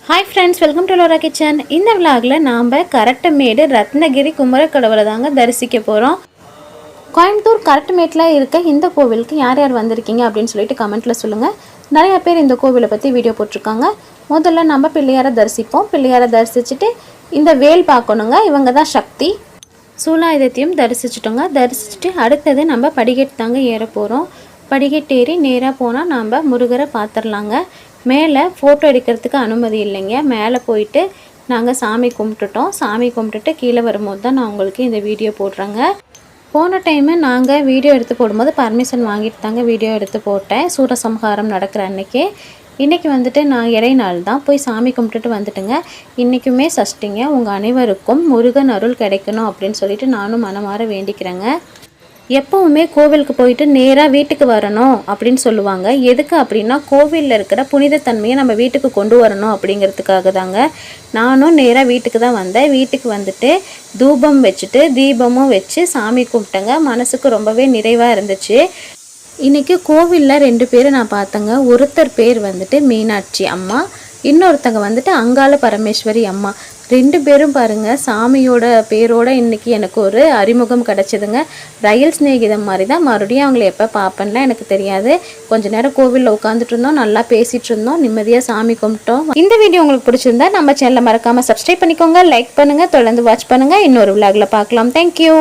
Hi friends, welcome to Lola kitchen. இந்த விலாகில் நாம் கரட்டமேடு ரத்னகிரி குமரக்கடவுளை தாங்க தரிசிக்க போகிறோம். கோயம்புத்தூர் கரட்டமேட்டில் இருக்க இந்த கோவிலுக்கு யார் யார் வந்திருக்கீங்க அப்படின்னு சொல்லிட்டு கமெண்ட்டில் சொல்லுங்கள். நிறையா பேர் இந்த கோவிலை பற்றி வீடியோ போட்டிருக்காங்க. முதல்ல நம்ம பிள்ளையாரை தரிசிப்போம். பிள்ளையாரை தரிசிச்சுட்டு இந்த வேல் பார்க்கணுங்க. இவங்க தான் சக்தி. சூலாயுதத்தையும் தரிசிச்சிட்டோங்க. தரிசிச்சுட்டு அடுத்தது நம்ம படிக்கட்டு தாங்க ஏற போகிறோம். படிக்கட்டு ஏறி நேராக போனால் நாம் முருகரை பார்த்துடலாங்க. மேலே ஃபோட்டோ எடுக்கிறதுக்கு அனுமதி இல்லைங்க. மேலே போயிட்டு நாங்கள் சாமி கும்பிட்டுட்டோம். சாமி கும்பிட்டுட்டு கீழே வரும்போது தான் நான் உங்களுக்கு இந்த வீடியோ போடுறேங்க. போன டைமு நாங்கள் வீடியோ எடுத்து போடும்போது பர்மிஷன் வாங்கிட்டு தாங்க வீடியோ எடுத்து போட்டேன். சூரசம்ஹாரம் நடக்கிற அன்றைக்கி. இன்றைக்கி வந்துட்டு நான் இறைநாள் தான், போய் சாமி கும்பிட்டுட்டு வந்துட்டுங்க. இன்றைக்குமே சஷ்டிங்க. உங்கள் அனைவருக்கும் முருகன் அருள் கிடைக்கணும் அப்படின்னு சொல்லிட்டு நானும் மனமாற வேண்டிக்கிறேங்க. எப்போவுமே கோவிலுக்கு போயிட்டு நேராக வீட்டுக்கு வரணும் அப்படின்னு சொல்லுவாங்க. எதுக்கு அப்படின்னா கோவிலில் இருக்கிற புனிதத்தன்மையை நம்ம வீட்டுக்கு கொண்டு வரணும் அப்படிங்கிறதுக்காக தாங்க. நானும் நேராக வீட்டுக்கு தான் வந்தேன். வீட்டுக்கு வந்துட்டு தூபம் வச்சுட்டு தீபமும் வச்சு சாமி கும்பிட்டேங்க. மனசுக்கு ரொம்பவே நிறைவாக இருந்துச்சு. இன்றைக்கி கோவிலில் 2 பேர் நான் பார்த்தேங்க. ஒருத்தர் பேர் வந்துட்டு மீனாட்சி அம்மா, இன்னொருத்தங்க வந்துட்டு அங்காள பரமேஸ்வரி அம்மா. 2 பேரும் பாருங்கள் சாமியோட பேரோட இன்றைக்கி எனக்கு ஒரு அறிமுகம் கிடச்சிதுங்க. ரயில் சிநேகிதம் மாதிரி தான். மறுபடியும் அவங்கள எப்போ பார்ப்பேன்லாம் எனக்கு தெரியாது. கொஞ்ச நேரம் கோவிலில் உட்காந்துட்டு இருந்தோம், நல்லா பேசிகிட்டு இருந்தோம், நிம்மதியாக சாமி கும்பிட்டோம். இந்த வீடியோ உங்களுக்கு பிடிச்சிருந்தா நம்ம சேனலை மறக்காமல் சப்ஸ்கிரைப் பண்ணிக்கோங்க, லைக் பண்ணுங்கள், தொடர்ந்து வாட்ச் பண்ணுங்கள். இன்னொரு விலாகில் பார்க்கலாம். தேங்க்யூ.